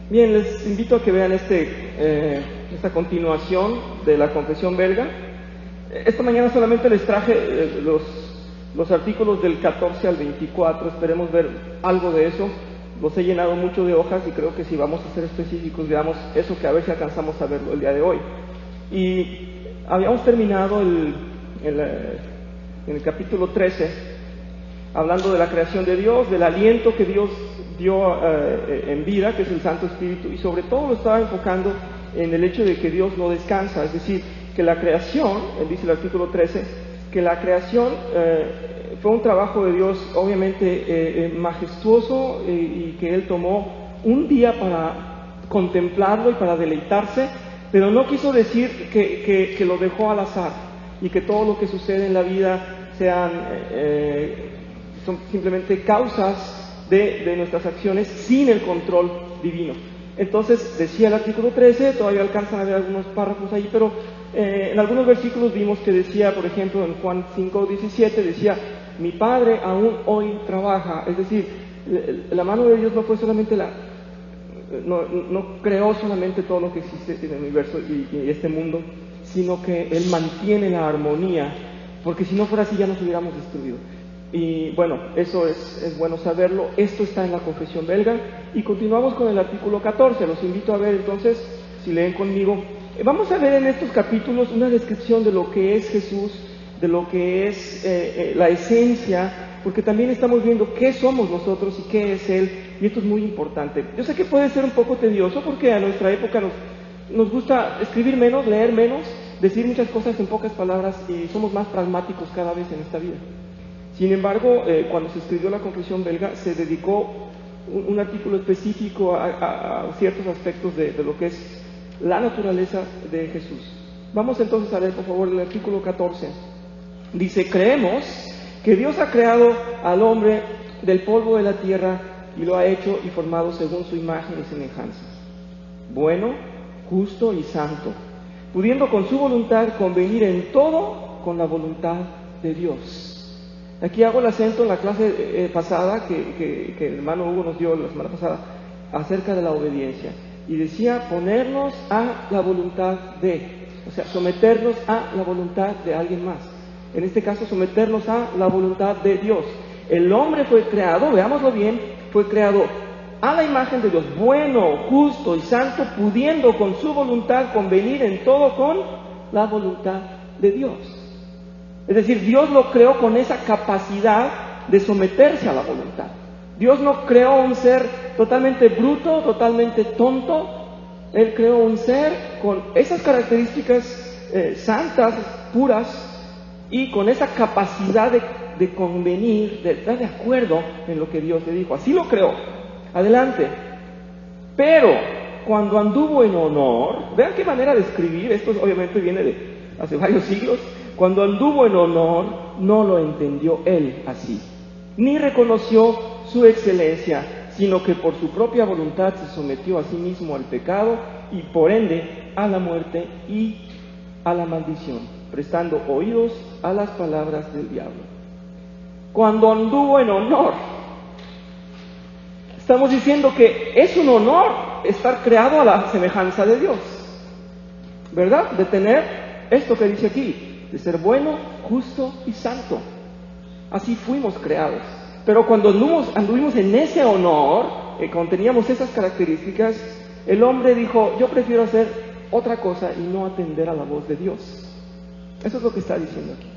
Bien, les invito a que vean esta continuación de la confesión belga. Esta mañana solamente les traje los artículos del 14 al 24, esperemos ver algo de eso. Los he llenado mucho de hojas y creo que si vamos a ser específicos, veamos eso, que a ver si alcanzamos a verlo el día de hoy. Y habíamos terminado en el capítulo 13, hablando de la creación de Dios, del aliento que Dios dio en vida, que es el Santo Espíritu, y sobre todo lo estaba enfocando en el hecho de que Dios no descansa, es decir, que la creación, dice el artículo 13, que la creación fue un trabajo de Dios obviamente majestuoso, y que Él tomó un día para contemplarlo y para deleitarse, pero no quiso decir que lo dejó al azar y que todo lo que sucede en la vida son simplemente causas de nuestras acciones sin el control divino. Entonces, decía el artículo 13, todavía alcanzan a ver algunos párrafos ahí, pero en algunos versículos vimos que decía, por ejemplo, en Juan 5:17, decía, mi Padre aún hoy trabaja, es decir, la mano de Dios no fue solamente no creó solamente todo lo que existe en el universo y este mundo, sino que Él mantiene la armonía, porque si no fuera así ya nos hubiéramos destruido. Y bueno, eso es bueno saberlo. Esto está en la confesión belga. Y continuamos con el artículo 14. Los invito a ver entonces, si leen conmigo. Vamos a ver en estos capítulos una descripción de lo que es Jesús, de lo que es la esencia, porque también estamos viendo qué somos nosotros y qué es Él. Y esto es muy importante. Yo sé que puede ser un poco tedioso porque a nuestra época nos gusta escribir menos, leer menos, decir muchas cosas en pocas palabras, y somos más pragmáticos cada vez en esta vida. Sin embargo, cuando se escribió la confesión belga, se dedicó un artículo específico a ciertos aspectos de lo que es la naturaleza de Jesús. Vamos entonces a leer, por favor, el artículo 14. Dice, creemos que Dios ha creado al hombre del polvo de la tierra y lo ha hecho y formado según su imagen y semejanza. Bueno, justo y santo, pudiendo con su voluntad convenir en todo con la voluntad de Dios. Aquí hago el acento en la clase pasada que el hermano Hugo nos dio la semana pasada acerca de la obediencia. Y decía ponernos a la voluntad o sea, someternos a la voluntad de alguien más. En este caso, someternos a la voluntad de Dios. El hombre fue creado, veámoslo bien, fue creado a la imagen de Dios, bueno, justo y santo, pudiendo con su voluntad convenir en todo con la voluntad de Dios. Es decir, Dios lo creó con esa capacidad de someterse a la voluntad. Dios no creó un ser totalmente bruto, totalmente tonto. Él creó un ser con esas características santas, puras, y con esa capacidad de convenir, de estar de acuerdo en lo que Dios le dijo. Así lo creó. Adelante. Pero cuando anduvo en honor, vean qué manera de escribir, esto obviamente viene de hace varios siglos. Cuando anduvo en honor, no lo entendió él así, ni reconoció su excelencia, sino que por su propia voluntad se sometió a sí mismo al pecado y por ende a la muerte y a la maldición, prestando oídos a las palabras del diablo. Cuando anduvo en honor, estamos diciendo que es un honor estar creado a la semejanza de Dios, ¿verdad? De tener esto que dice aquí, de ser bueno, justo y santo. Así fuimos creados. Pero cuando anduvimos en ese honor, cuando teníamos esas características, el hombre dijo, yo prefiero hacer otra cosa y no atender a la voz de Dios. Eso es lo que está diciendo aquí.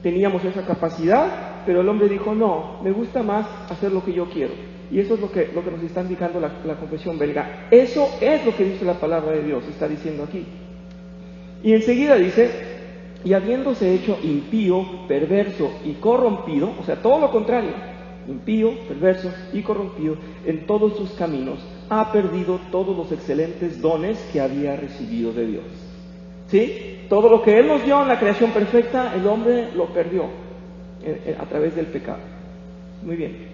Teníamos esa capacidad, pero el hombre dijo, no, me gusta más hacer lo que yo quiero. Y eso es lo que nos está indicando la confesión belga. Eso es lo que dice la palabra de Dios, está diciendo aquí. Y enseguida dice, y habiéndose hecho impío, perverso y corrompido, o sea, todo lo contrario, impío, perverso y corrompido en todos sus caminos, ha perdido todos los excelentes dones que había recibido de Dios. ¿Sí? Todo lo que Él nos dio en la creación perfecta, el hombre lo perdió a través del pecado. Muy bien.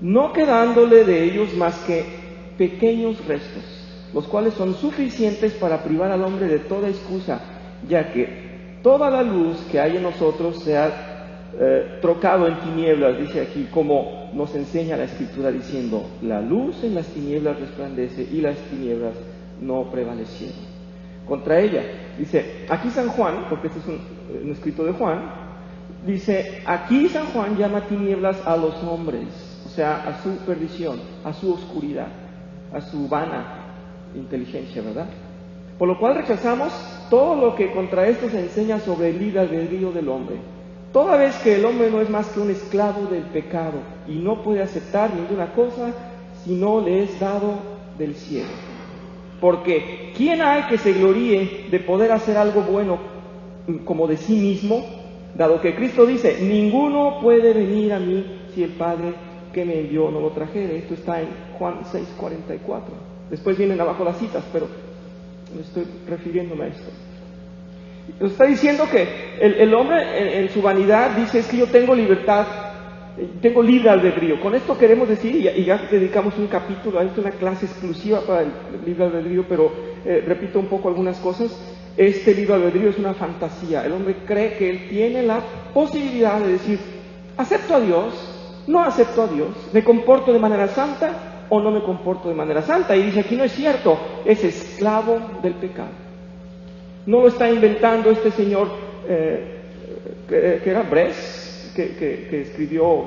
No quedándole de ellos más que pequeños restos, los cuales son suficientes para privar al hombre de toda excusa, ya que toda la luz que hay en nosotros se ha trocado en tinieblas, dice aquí, como nos enseña la Escritura diciendo, la luz en las tinieblas resplandece y las tinieblas no prevalecieron contra ella. Dice, aquí San Juan, porque este es un escrito de Juan, dice, aquí San Juan llama tinieblas a los hombres, o sea, a su perdición, a su oscuridad, a su vana inteligencia, ¿verdad? Por lo cual rechazamos todo lo que contra esto se enseña sobre el libre albedrío del hombre, toda vez que el hombre no es más que un esclavo del pecado y no puede aceptar ninguna cosa si no le es dado del cielo. Porque ¿quién hay que se gloríe de poder hacer algo bueno como de sí mismo? Dado que Cristo dice, ninguno puede venir a mí si el Padre que me envió no lo trajere. Esto está en Juan 6:44. Después vienen abajo las citas, pero me estoy refiriéndome a esto. Nos está diciendo que el hombre en su vanidad dice, es que yo tengo libertad, tengo libre albedrío. Con esto queremos decir, y ya dedicamos un capítulo a esto, una clase exclusiva para el libre albedrío, pero repito un poco algunas cosas. Este libre albedrío es una fantasía. El hombre cree que él tiene la posibilidad de decir, acepto a Dios, no acepto a Dios, me comporto de manera santa o no me comporto de manera santa. Y dice, aquí no es cierto, es esclavo del pecado. No lo está inventando este señor que era Bres, que escribió,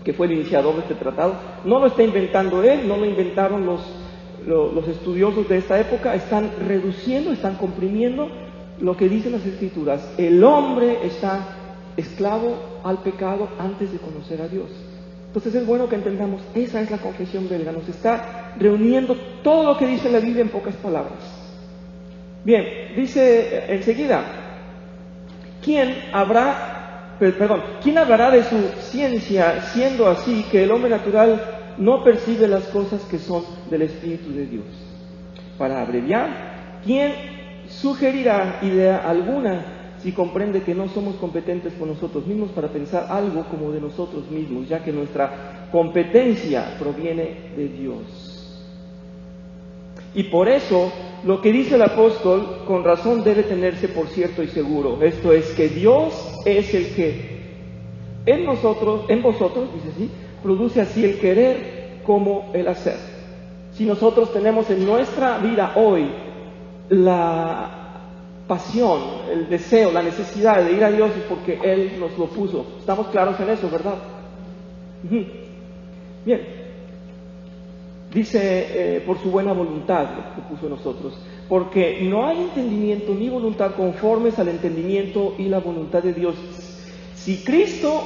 que fue el iniciador de este tratado. No lo está inventando él, no lo inventaron los estudiosos de esta época. Están reduciendo, están comprimiendo lo que dicen las Escrituras. El hombre está esclavo al pecado antes de conocer a Dios. Entonces es bueno que entendamos, esa es la confesión belga, nos está reuniendo todo lo que dice la Biblia en pocas palabras. Bien, dice enseguida, ¿quién hablará de su ciencia siendo así que el hombre natural no percibe las cosas que son del Espíritu de Dios? Para abreviar, ¿quién sugerirá idea alguna si comprende que no somos competentes por nosotros mismos para pensar algo como de nosotros mismos, ya que nuestra competencia proviene de Dios? Y por eso, lo que dice el apóstol, con razón debe tenerse por cierto y seguro. Esto es, que Dios es el que en vosotros, dice así, produce así el querer como el hacer. Si nosotros tenemos en nuestra vida hoy la pasión, el deseo, la necesidad de ir a Dios, es porque Él nos lo puso. Estamos claros en eso, ¿verdad? Bien. Dice, por su buena voluntad, lo puso en nosotros, porque no hay entendimiento ni voluntad conformes al entendimiento y la voluntad de Dios. Si Cristo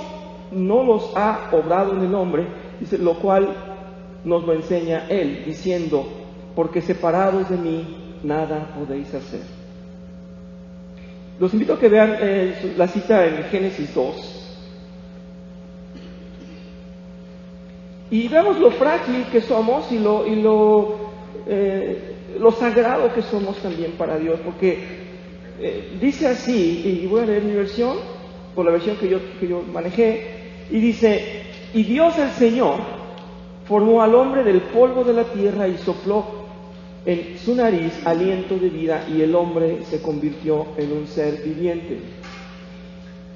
no los ha obrado en el hombre, dice, lo cual nos lo enseña Él, diciendo, porque separados de mí, nada podéis hacer. Los invito a que vean la cita en Génesis 2. Y vemos lo frágil que somos y lo sagrado que somos también para Dios, porque dice así, y voy a leer mi versión, por la versión que yo manejé, y dice, y Dios el Señor formó al hombre del polvo de la tierra y sopló en su nariz aliento de vida, y el hombre se convirtió en un ser viviente.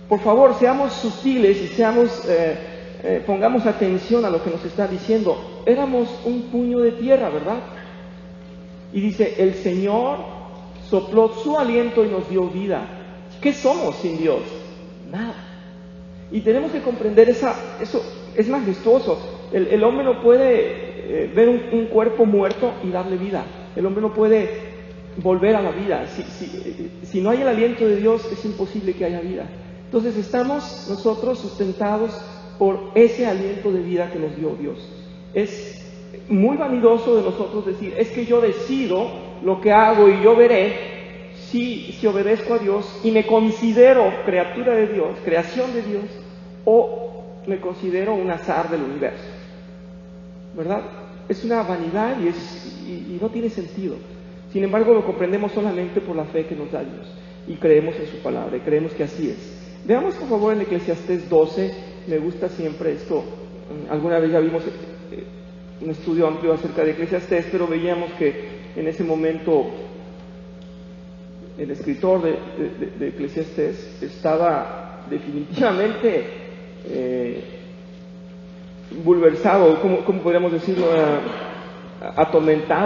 Por favor, seamos sutiles y seamos... pongamos atención a lo que nos está diciendo. Éramos un puño de tierra, ¿verdad? Y dice, el Señor sopló su aliento y nos dio vida. ¿Qué somos sin Dios? Nada. Y tenemos que comprender eso es majestuoso. El hombre no puede ver un cuerpo muerto y darle vida. El hombre no puede volver a la vida. Si no hay el aliento de Dios, es imposible que haya vida. Entonces estamos nosotros sustentados por ese aliento de vida que nos dio Dios. Es muy vanidoso de nosotros decir, es que yo decido lo que hago y yo veré si obedezco a Dios y me considero criatura de Dios, creación de Dios, o me considero un azar del universo. ¿Verdad? Es una vanidad y no tiene sentido. Sin embargo, lo comprendemos solamente por la fe que nos da Dios y creemos en su palabra y creemos que así es. Veamos por favor en Eclesiastés 12. Me gusta siempre esto. Alguna vez ya vimos un estudio amplio acerca de Eclesiastés, pero veíamos que en ese momento el escritor de Eclesiastés estaba definitivamente bulversado, ¿cómo podríamos decirlo? Atormentado